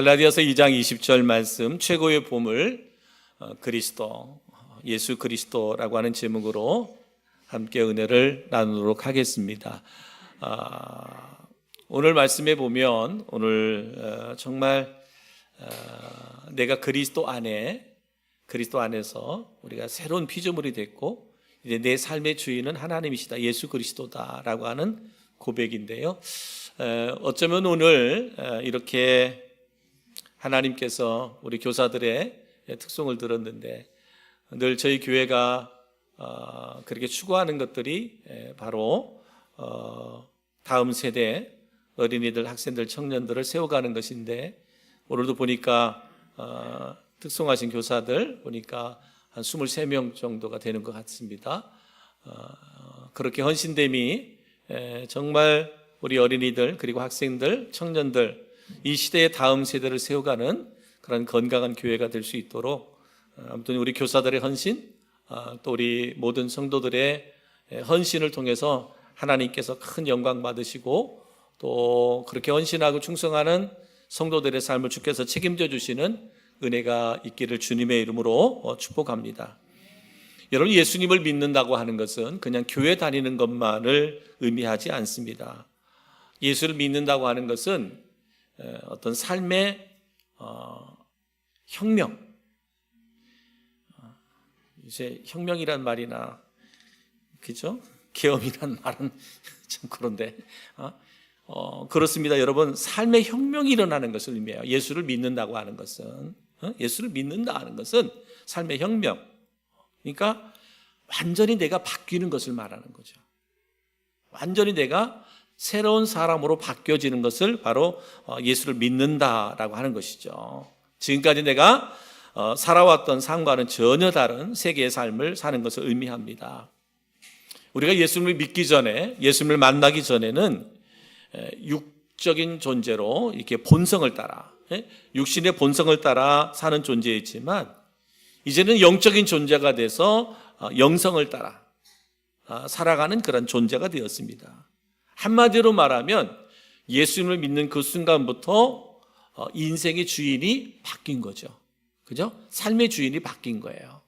갈라디아서 2장 20절 말씀, 최고의 보물 그리스도, 예수 그리스도라고 하는 제목으로 함께 은혜를 나누도록 하겠습니다. 오늘 말씀에 보면 오늘 정말 내가 그리스도 안에서 우리가 새로운 피조물이 됐고 이제 내 삶의 주인은 하나님이시다, 예수 그리스도다라고 하는 고백인데요. 어쩌면 오늘 이렇게 하나님께서 우리 교사들의 특성을 들었는데 늘 저희 교회가 그렇게 추구하는 것들이 바로 다음 세대 어린이들, 학생들, 청년들을 세워가는 것인데 오늘도 보니까 특성하신 교사들 보니까 한 23명 정도가 되는 것 같습니다. 그렇게 헌신됨이 정말 우리 어린이들 그리고 학생들, 청년들 이 시대의 다음 세대를 세워가는 그런 건강한 교회가 될 수 있도록 아무튼 우리 교사들의 헌신, 또 우리 모든 성도들의 헌신을 통해서 하나님께서 큰 영광 받으시고 또 그렇게 헌신하고 충성하는 성도들의 삶을 주께서 책임져 주시는 은혜가 있기를 주님의 이름으로 축복합니다. 여러분, 예수님을 믿는다고 하는 것은 그냥 교회 다니는 것만을 의미하지 않습니다. 예수를 믿는다고 하는 것은 어떤 삶의 혁명, 이제 혁명이란 말이나 그죠? 계엄이란 말은 좀 그런데 그렇습니다. 여러분, 삶의 혁명이 일어나는 것을 의미해요. 예수를 믿는다고 하는 것은 예수를 믿는다 하는 것은 삶의 혁명. 그러니까 완전히 내가 바뀌는 것을 말하는 거죠. 완전히 내가 새로운 사람으로 바뀌어지는 것을 바로 예수를 믿는다라고 하는 것이죠. 지금까지 내가 살아왔던 삶과는 전혀 다른 세계의 삶을 사는 것을 의미합니다. 우리가 예수님을 믿기 전에, 예수님을 만나기 전에는 육적인 존재로 이렇게 본성을 따라, 육신의 본성을 따라 사는 존재였지만 이제는 영적인 존재가 돼서 영성을 따라 살아가는 그런 존재가 되었습니다. 한마디로 말하면 예수님을 믿는 그 순간부터 인생의 주인이 바뀐 거죠. 그죠? 삶의 주인이 바뀐 거예요.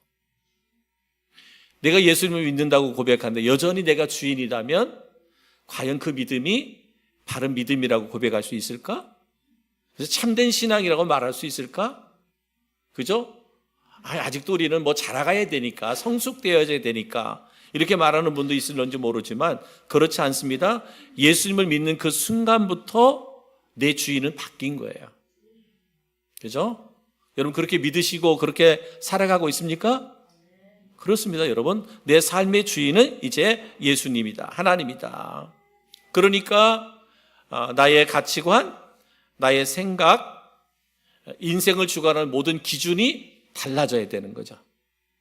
내가 예수님을 믿는다고 고백하는데 여전히 내가 주인이라면 과연 그 믿음이 바른 믿음이라고 고백할 수 있을까? 그래서 참된 신앙이라고 말할 수 있을까? 그죠? 아직도 우리는 뭐 자라가야 되니까, 성숙되어야 되니까 이렇게 말하는 분도 있을런지 모르지만 그렇지 않습니다. 예수님을 믿는 그 순간부터 내 주인은 바뀐 거예요. 그죠? 여러분, 그렇게 믿으시고 그렇게 살아가고 있습니까? 그렇습니다. 여러분, 내 삶의 주인은 이제 예수님이다, 하나님이다. 그러니까 나의 가치관, 나의 생각, 인생을 주관하는 모든 기준이 달라져야 되는 거죠.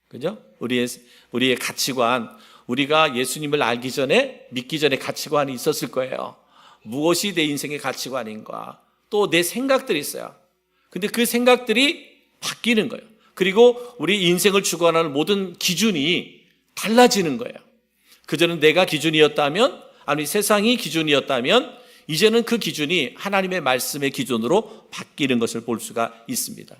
그죠? 우리의 가치관, 우리가 예수님을 알기 전에, 믿기 전에 가치관이 있었을 거예요. 무엇이 내 인생의 가치관인가? 또 내 생각들이 있어요. 근데 그 생각들이 바뀌는 거예요. 그리고 우리 인생을 주관하는 모든 기준이 달라지는 거예요. 그전엔 내가 기준이었다면, 아니 세상이 기준이었다면 이제는 그 기준이 하나님의 말씀의 기준으로 바뀌는 것을 볼 수가 있습니다.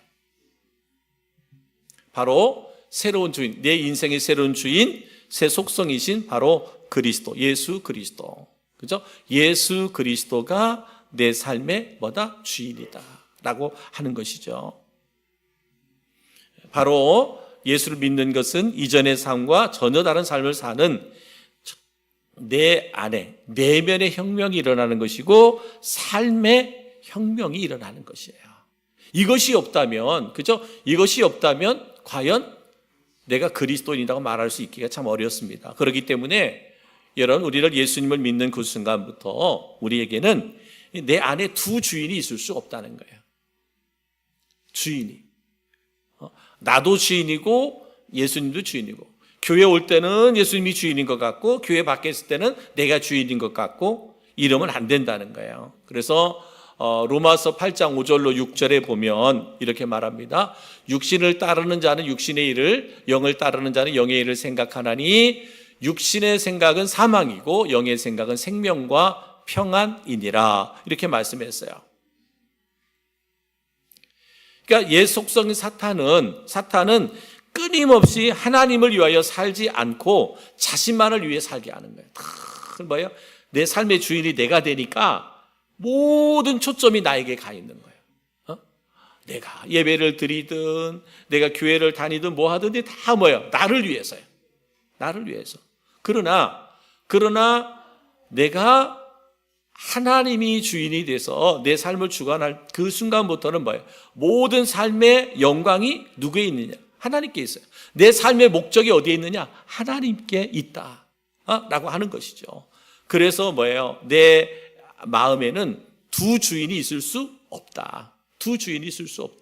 바로 새로운 주인, 내 인생의 새로운 주인, 새 속성이신 바로 그리스도, 예수 그리스도. 그죠? 예수 그리스도가 내 삶의 뭐다? 주인이다 라고 하는 것이죠. 바로 예수를 믿는 것은 이전의 삶과 전혀 다른 삶을 사는 내 안에, 내면의 혁명이 일어나는 것이고 삶의 혁명이 일어나는 것이에요. 이것이 없다면, 그죠? 이것이 없다면 과연 내가 그리스도인이라고 말할 수 있기가 참 어렵습니다. 그렇기 때문에 여러분, 우리를 예수님을 믿는 그 순간부터 우리에게는 내 안에 두 주인이 있을 수 없다는 거예요. 주인이. 나도 주인이고 예수님도 주인이고, 교회 올 때는 예수님이 주인인 것 같고 교회 밖에 있을 때는 내가 주인인 것 같고 이러면 안 된다는 거예요. 그래서 로마서 8장 5절로 6절에 보면 이렇게 말합니다. 육신을 따르는 자는 육신의 일을, 영을 따르는 자는 영의 일을 생각하나니 육신의 생각은 사망이고 영의 생각은 생명과 평안이니라, 이렇게 말씀했어요. 그러니까 옛 속성인 사탄은 끊임없이 하나님을 위하여 살지 않고 자신만을 위해 살게 하는 거예요. 다 뭐예요? 내 삶의 주인이 내가 되니까 모든 초점이 나에게 가 있는 거예요. 내가 예배를 드리든 내가 교회를 다니든 뭐 하든지 다 뭐예요? 나를 위해서요. 나를 위해서. 그러나 내가 하나님이 주인이 돼서 내 삶을 주관할 그 순간부터는 뭐예요? 모든 삶의 영광이 누구에 있느냐? 하나님께 있어요. 내 삶의 목적이 어디에 있느냐? 하나님께 있다 라고 하는 것이죠. 그래서 뭐예요? 내 마음에는 두 주인이 있을 수 없다. 두 주인이 있을 수 없다.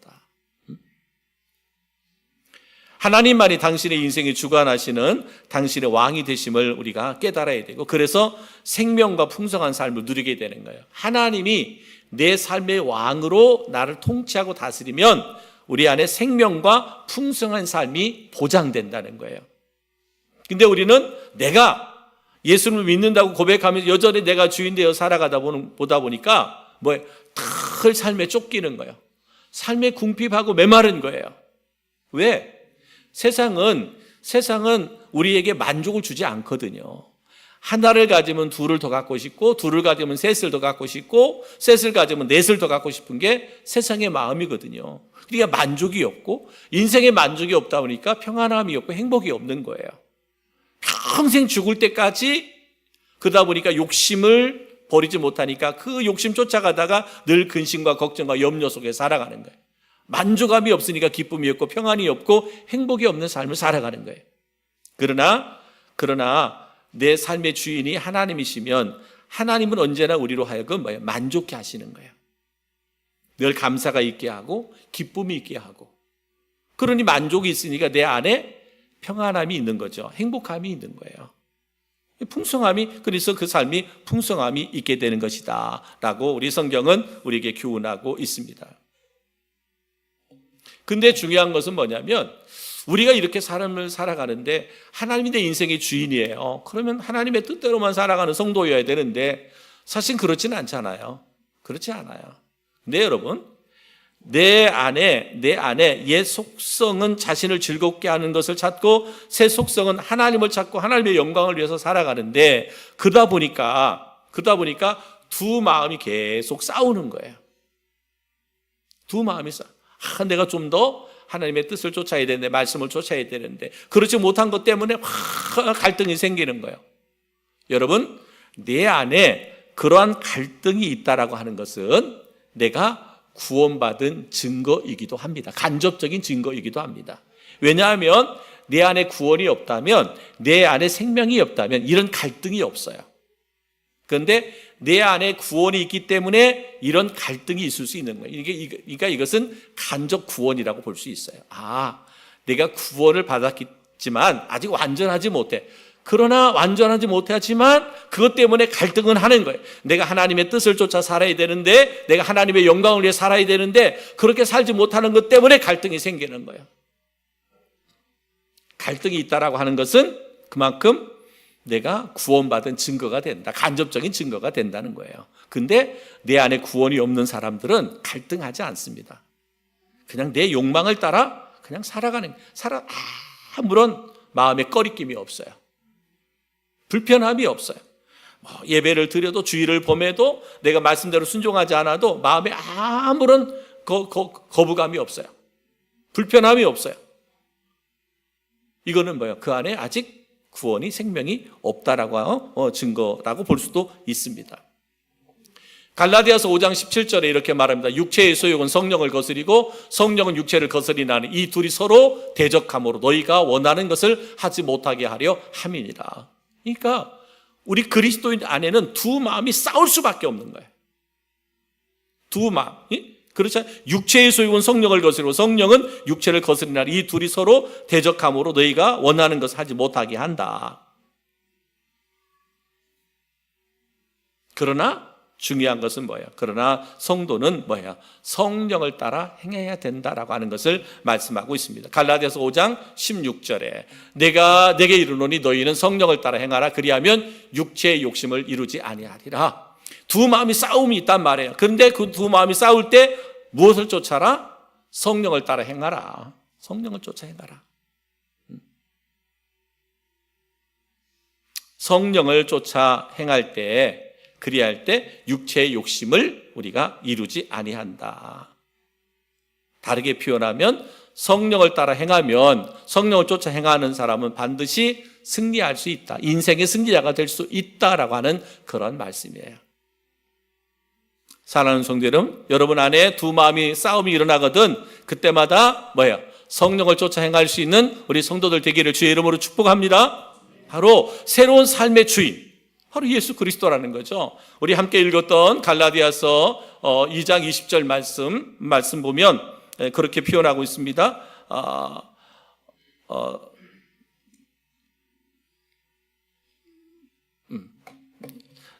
하나님만이 당신의 인생을 주관하시는 당신의 왕이 되심을 우리가 깨달아야 되고, 그래서 생명과 풍성한 삶을 누리게 되는 거예요. 하나님이 내 삶의 왕으로 나를 통치하고 다스리면 우리 안에 생명과 풍성한 삶이 보장된다는 거예요. 근데 우리는 내가 예수를 믿는다고 고백하면서 여전히 내가 주인 되어 살아가다 보다 보니까 뭐예요? 늘 삶에 쫓기는 거예요. 삶에 궁핍하고 메마른 거예요. 왜? 세상은 우리에게 만족을 주지 않거든요. 하나를 가지면 둘을 더 갖고 싶고, 둘을 가지면 셋을 더 갖고 싶고, 셋을 가지면 넷을 더 갖고 싶은 게 세상의 마음이거든요. 그러니까 만족이 없고, 인생에 만족이 없다 보니까 평안함이 없고 행복이 없는 거예요. 평생 죽을 때까지 그러다 보니까 욕심을 버리지 못하니까 그 욕심 쫓아가다가 늘 근심과 걱정과 염려 속에 살아가는 거예요. 만족감이 없으니까 기쁨이 없고 평안이 없고 행복이 없는 삶을 살아가는 거예요. 그러나 내 삶의 주인이 하나님이시면 하나님은 언제나 우리로 하여금 뭐예요? 만족해 하시는 거예요. 늘 감사가 있게 하고 기쁨이 있게 하고, 그러니 만족이 있으니까 내 안에 평안함이 있는 거죠. 행복함이 있는 거예요. 풍성함이, 그래서 그 삶이 풍성함이 있게 되는 것이다 라고 우리 성경은 우리에게 교훈하고 있습니다. 근데 중요한 것은 뭐냐면, 우리가 이렇게 삶을 살아가는데 하나님이 내 인생의 주인이에요. 그러면 하나님의 뜻대로만 살아가는 성도여야 되는데 사실 그렇지는 않잖아요. 그렇지 않아요. 근데 여러분, 내 안에 옛 속성은 자신을 즐겁게 하는 것을 찾고, 새 속성은 하나님을 찾고 하나님의 영광을 위해서 살아가는데, 그러다 보니까 두 마음이 계속 싸우는 거예요. 두 마음이 내가 좀 더 하나님의 뜻을 쫓아야 되는데, 말씀을 쫓아야 되는데 그렇지 못한 것 때문에 갈등이 생기는 거예요. 여러분, 내 안에 그러한 갈등이 있다라고 하는 것은 내가 구원받은 증거이기도 합니다. 간접적인 증거이기도 합니다. 왜냐하면 내 안에 구원이 없다면, 내 안에 생명이 없다면 이런 갈등이 없어요. 그런데 내 안에 구원이 있기 때문에 이런 갈등이 있을 수 있는 거예요. 그러니까 이것은 간접 구원이라고 볼 수 있어요. 내가 구원을 받았지만 아직 완전하지 못해. 그러나 완전하지 못하지만 그것 때문에 갈등은 하는 거예요. 내가 하나님의 뜻을 쫓아 살아야 되는데, 내가 하나님의 영광을 위해 살아야 되는데 그렇게 살지 못하는 것 때문에 갈등이 생기는 거예요. 갈등이 있다라고 하는 것은 그만큼 내가 구원받은 증거가 된다. 간접적인 증거가 된다는 거예요. 근데 내 안에 구원이 없는 사람들은 갈등하지 않습니다. 그냥 내 욕망을 따라 그냥 아무런 마음에 꺼리낌이 없어요. 불편함이 없어요. 예배를 드려도, 주일을 범해도, 내가 말씀대로 순종하지 않아도 마음에 아무런 거부감이 없어요. 불편함이 없어요. 이거는 뭐예요? 그 안에 아직 구원이, 생명이 없다라고 증거라고 볼 수도 있습니다. 갈라디아서 5장 17절에 이렇게 말합니다. 육체의 소욕은 성령을 거스리고 성령은 육체를 거스리나니 이 둘이 서로 대적함으로 너희가 원하는 것을 하지 못하게 하려 함이니라. 그러니까 우리 그리스도인 안에는 두 마음이 싸울 수밖에 없는 거예요. 두 마음. 그렇죠? 육체의 소욕은 성령을 거스리고 성령은 육체를 거스리나니 이 둘이 서로 대적함으로 너희가 원하는 것을 하지 못하게 한다. 그러나 중요한 것은 뭐예요? 그러나 성도는 뭐예요? 성령을 따라 행해야 된다라고 하는 것을 말씀하고 있습니다. 갈라디아서 5장 16절에 내가 내게 이르노니 너희는 성령을 따라 행하라. 그리하면 육체의 욕심을 이루지 아니하리라. 두 마음이 싸움이 있단 말이에요. 그런데 그 두 마음이 싸울 때 무엇을 쫓아라? 성령을 따라 행하라. 성령을 쫓아 행하라. 성령을 쫓아 행할 때, 그리할 때 육체의 욕심을 우리가 이루지 아니한다. 다르게 표현하면 성령을 따라 행하면, 성령을 쫓아 행하는 사람은 반드시 승리할 수 있다. 인생의 승리자가 될 수 있다라고 하는 그런 말씀이에요. 사랑하는 성도 여러분 안에 두 마음이 싸움이 일어나거든 그때마다 뭐예요? 성령을 쫓아 행할 수 있는 우리 성도들 되기를 주의 이름으로 축복합니다. 바로 새로운 삶의 주인, 바로 예수 그리스도라는 거죠. 우리 함께 읽었던 갈라디아서 2장 20절 말씀 보면 그렇게 표현하고 있습니다.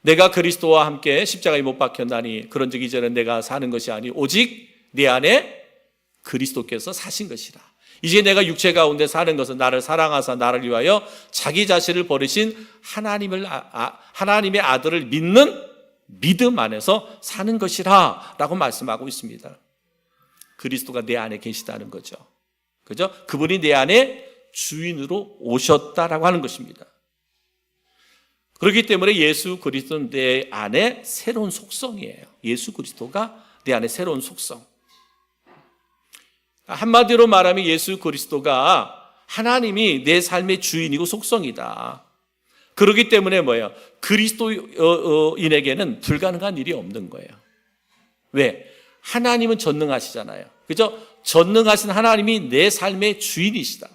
내가 그리스도와 함께 십자가에 못 박혔나니 그런즉 이제는 내가 사는 것이 아니 오직 내 안에 그리스도께서 사신 것이라. 이제 내가 육체 가운데 사는 것은 나를 사랑하사 나를 위하여 자기 자신을 버리신 하나님의 아들을 믿는 믿음 안에서 사는 것이라 라고 말씀하고 있습니다. 그리스도가 내 안에 계시다는 거죠. 그죠? 그분이 내 안에 주인으로 오셨다라고 하는 것입니다. 그렇기 때문에 예수 그리스도는 내 안에 새로운 속성이에요. 예수 그리스도가 내 안에 새로운 속성. 한마디로 말하면 예수 그리스도가 하나님이 내 삶의 주인이고 속성이다. 그렇기 때문에 뭐예요? 그리스도인에게는 불가능한 일이 없는 거예요. 왜? 하나님은 전능하시잖아요. 그죠? 전능하신 하나님이 내 삶의 주인이시다.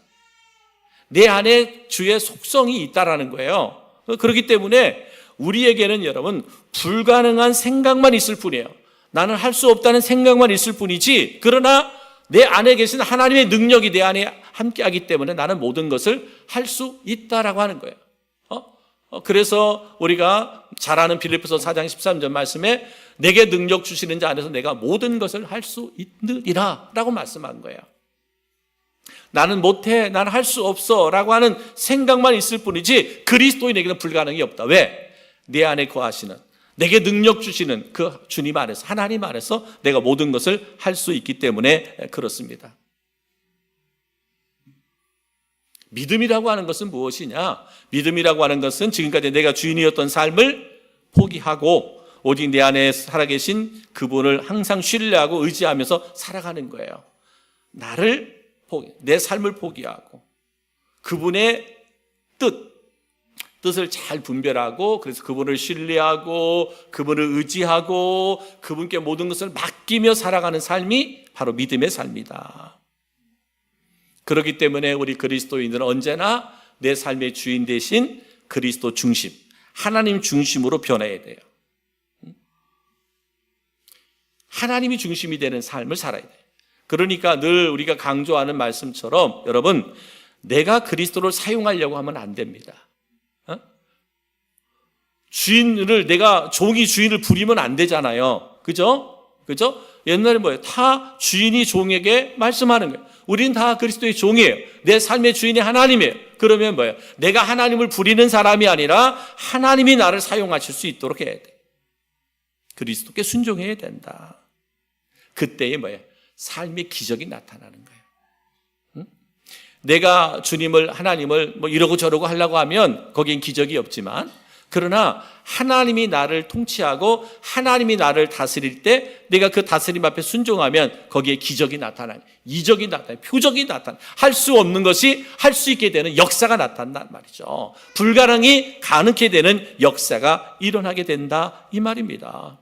내 안에 주의 속성이 있다라는 거예요. 그렇기 때문에 우리에게는 여러분 불가능한 생각만 있을 뿐이에요. 나는 할 수 없다는 생각만 있을 뿐이지, 그러나 내 안에 계신 하나님의 능력이 내 안에 함께하기 때문에 나는 모든 것을 할 수 있다라고 하는 거예요. 그래서 우리가 잘 아는 빌립보서 4장 13절 말씀에 내게 능력 주시는 자 안에서 내가 모든 것을 할 수 있느니라 라고 말씀한 거예요. 나는 못해, 나는 할 수 없어 라고 하는 생각만 있을 뿐이지 그리스도인에게는 불가능이 없다. 왜? 내 안에 거하시는, 내게 능력 주시는 그 주님 안에서, 하나님 안에서 내가 모든 것을 할 수 있기 때문에 그렇습니다. 믿음이라고 하는 것은 무엇이냐? 믿음이라고 하는 것은 지금까지 내가 주인이었던 삶을 포기하고 오직 내 안에 살아계신 그분을 항상 신뢰하고 의지하면서 살아가는 거예요. 내 삶을 포기하고 그분의 뜻을 잘 분별하고, 그래서 그분을 신뢰하고 그분을 의지하고 그분께 모든 것을 맡기며 살아가는 삶이 바로 믿음의 삶이다. 그렇기 때문에 우리 그리스도인들은 언제나 내 삶의 주인 대신 그리스도 중심, 하나님 중심으로 변해야 돼요. 하나님이 중심이 되는 삶을 살아야 돼요. 그러니까 늘 우리가 강조하는 말씀처럼 여러분, 내가 그리스도를 사용하려고 하면 안 됩니다. 내가 종이 주인을 부리면 안 되잖아요. 그죠? 옛날에 뭐예요? 다 주인이 종에게 말씀하는 거예요. 우린 다 그리스도의 종이에요. 내 삶의 주인이 하나님이에요. 그러면 뭐예요? 내가 하나님을 부리는 사람이 아니라 하나님이 나를 사용하실 수 있도록 해야 돼. 그리스도께 순종해야 된다. 그때에 뭐예요? 삶의 기적이 나타나는 거예요. 내가 하나님을 이러고 저러고 하려고 하면 거기엔 기적이 없지만, 그러나 하나님이 나를 통치하고 하나님이 나를 다스릴 때 내가 그 다스림 앞에 순종하면 거기에 기적이 나타나요. 이적이 나타나요. 표적이 나타나요. 할 수 없는 것이 할 수 있게 되는 역사가 나타난단 말이죠. 불가능이 가능케 되는 역사가 일어나게 된다, 이 말입니다.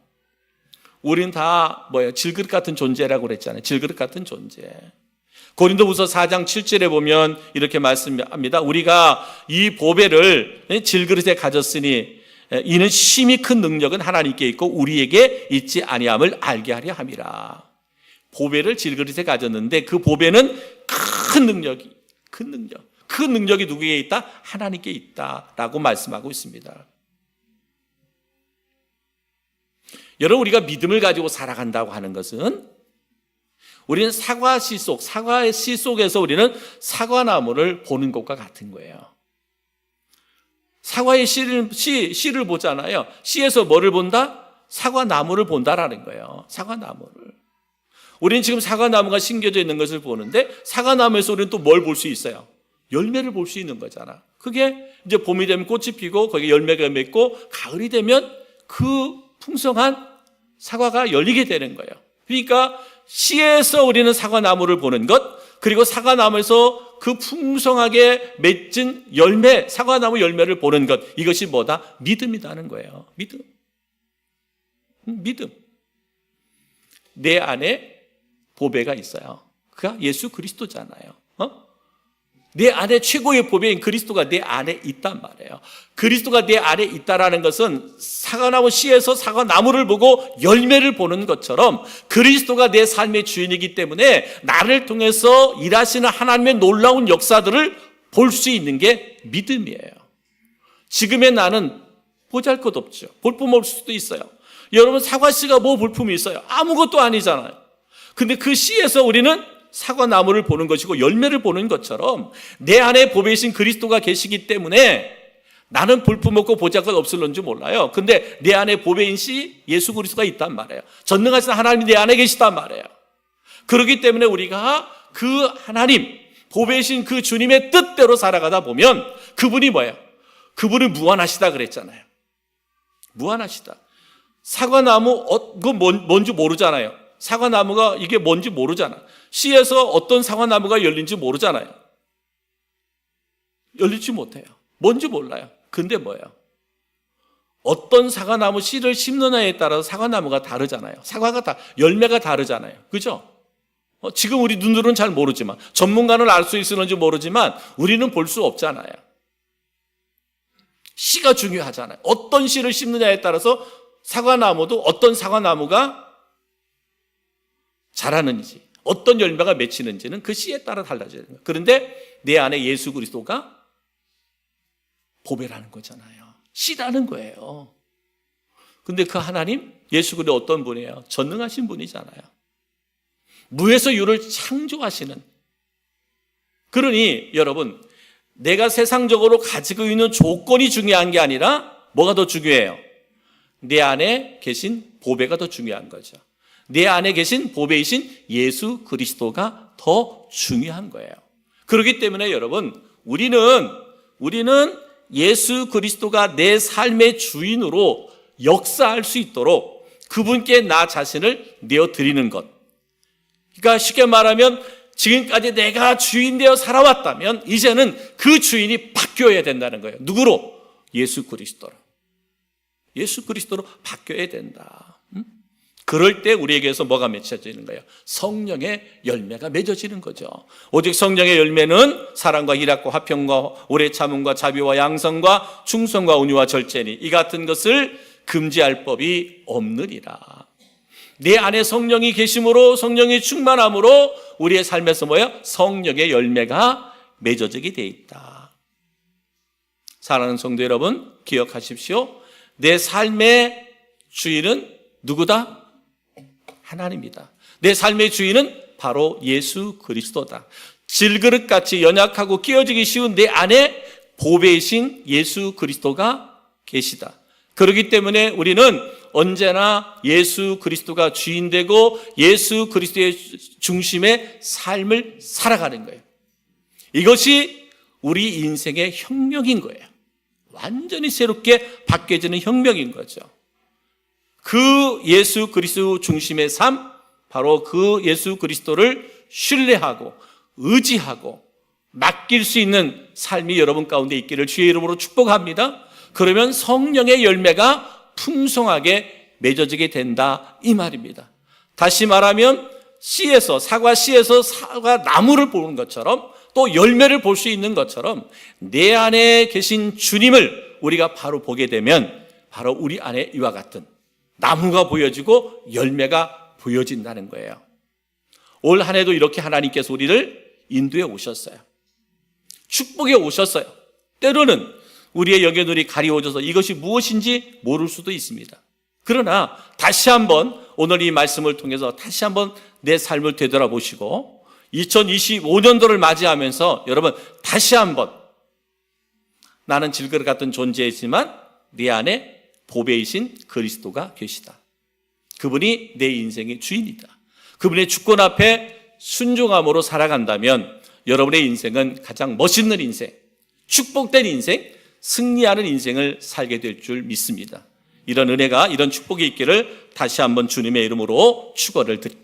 우린 다 질그릇 같은 존재라고 그랬잖아요. 질그릇 같은 존재. 고린도후서 4장 7절에 보면 이렇게 말씀합니다. 우리가 이 보배를 질그릇에 가졌으니 이는 심히 큰 능력은 하나님께 있고 우리에게 있지 아니함을 알게 하려 함이라. 보배를 질그릇에 가졌는데 그 보배는 큰 능력이 누구에게 있다? 하나님께 있다라고 말씀하고 있습니다. 여러분, 우리가 믿음을 가지고 살아간다고 하는 것은 우리는 사과의 씨 속에서 우리는 사과나무를 보는 것과 같은 거예요. 사과의 씨를 보잖아요. 씨에서 뭐를 본다? 사과나무를 본다라는 거예요. 사과나무를. 우리는 지금 사과나무가 심겨져 있는 것을 보는데 사과나무에서 우리는 또 뭘 볼 수 있어요? 열매를 볼 수 있는 거잖아. 그게 이제 봄이 되면 꽃이 피고 거기에 열매가 맺고 가을이 되면 그 풍성한 사과가 열리게 되는 거예요. 그러니까 씨에서 우리는 사과나무를 보는 것, 그리고 사과나무에서 그 풍성하게 맺은 열매, 사과나무 열매를 보는 것, 이것이 뭐다? 믿음이라는 거예요. 믿음. 내 안에 보배가 있어요. 그가 예수 그리스도잖아요. 내 안에 최고의 보배인 그리스도가 내 안에 있단 말이에요. 그리스도가 내 안에 있다라는 것은 사과나무 씨에서 사과나무를 보고 열매를 보는 것처럼 그리스도가 내 삶의 주인이기 때문에 나를 통해서 일하시는 하나님의 놀라운 역사들을 볼 수 있는 게 믿음이에요. 지금의 나는 보잘것없죠. 볼품 없을 수도 있어요. 여러분, 사과씨가 뭐 볼품이 있어요? 아무것도 아니잖아요. 근데 그 씨에서 우리는 사과나무를 보는 것이고 열매를 보는 것처럼 내 안에 보배이신 그리스도가 계시기 때문에 나는 볼품 없고 보잘것 없을런지 몰라요. 근데 내 안에 보배인 씨 예수 그리스도가 있단 말이에요. 전능하신 하나님이 내 안에 계시단 말이에요. 그렇기 때문에 우리가 그 하나님, 보배이신 그 주님의 뜻대로 살아가다 보면 그분이 뭐예요? 그분은 무한하시다 그랬잖아요. 무한하시다. 사과나무 그건 뭔지 모르잖아요. 사과나무가 이게 뭔지 모르잖아. 씨에서 어떤 사과나무가 열린지 모르잖아요. 열리지 못해요. 뭔지 몰라요. 근데 뭐예요? 어떤 사과나무 씨를 심느냐에 따라서 사과나무가 다르잖아요. 열매가 다르잖아요. 그죠? 지금 우리 눈으로는 잘 모르지만, 전문가는 알 수 있을는지 모르지만 우리는 볼 수 없잖아요. 씨가 중요하잖아요. 어떤 씨를 심느냐에 따라서 사과나무도 어떤 사과나무가 자라는지, 어떤 열매가 맺히는지는 그 씨에 따라 달라져요. 그런데 내 안에 예수 그리스도가 보배라는 거잖아요. 씨라는 거예요. 근데 그 하나님, 예수 그리스도 어떤 분이에요? 전능하신 분이잖아요. 무에서 유를 창조하시는. 그러니 여러분, 내가 세상적으로 가지고 있는 조건이 중요한 게 아니라 뭐가 더 중요해요? 내 안에 계신 보배가 더 중요한 거죠. 내 안에 계신 보배이신 예수 그리스도가 더 중요한 거예요. 그렇기 때문에 여러분, 우리는 예수 그리스도가 내 삶의 주인으로 역사할 수 있도록 그분께 나 자신을 내어드리는 것. 그러니까 쉽게 말하면 지금까지 내가 주인 되어 살아왔다면 이제는 그 주인이 바뀌어야 된다는 거예요. 누구로? 예수 그리스도로. 예수 그리스도로 바뀌어야 된다. 그럴 때 우리에게서 뭐가 맺혀지는 거예요? 성령의 열매가 맺어지는 거죠. 오직 성령의 열매는 사랑과 희락과 화평과 오래 참음과 자비와 양성과 충성과 온유와 절제니 이 같은 것을 금지할 법이 없느니라. 내 안에 성령이 계심으로, 성령이 충만함으로 우리의 삶에서 뭐예요? 성령의 열매가 맺어지게 돼 있다. 사랑하는 성도 여러분, 기억하십시오. 내 삶의 주인은 누구다? 하나님이다. 내 삶의 주인은 바로 예수 그리스도다. 질그릇같이 연약하고 끼어지기 쉬운 내 안에 보배이신 예수 그리스도가 계시다. 그렇기 때문에 우리는 언제나 예수 그리스도가 주인되고 예수 그리스도의 중심의 삶을 살아가는 거예요. 이것이 우리 인생의 혁명인 거예요. 완전히 새롭게 바뀌어지는 혁명인 거죠. 그 예수 그리스도 중심의 삶, 바로 그 예수 그리스도를 신뢰하고 의지하고 맡길 수 있는 삶이 여러분 가운데 있기를 주의 이름으로 축복합니다. 그러면 성령의 열매가 풍성하게 맺어지게 된다, 이 말입니다. 다시 말하면 사과 씨에서 사과 나무를 보는 것처럼 또 열매를 볼 수 있는 것처럼 내 안에 계신 주님을 우리가 바로 보게 되면 바로 우리 안에 이와 같은 나무가 보여지고 열매가 보여진다는 거예요. 올 한 해도 이렇게 하나님께서 우리를 인도해 오셨어요. 축복해 오셨어요. 때로는 우리의 영의 눈이 가리워져서 이것이 무엇인지 모를 수도 있습니다. 그러나 다시 한번 오늘 이 말씀을 통해서 다시 한번 내 삶을 되돌아보시고 2025년도를 맞이하면서 여러분 다시 한번 나는 질그릇 같은 존재이지만 내 안에 보배이신 그리스도가 계시다. 그분이 내 인생의 주인이다. 그분의 주권 앞에 순종함으로 살아간다면 여러분의 인생은 가장 멋있는 인생, 축복된 인생, 승리하는 인생을 살게 될 줄 믿습니다. 이런 은혜가, 이런 축복이 있기를 다시 한번 주님의 이름으로 축원을 드립니다.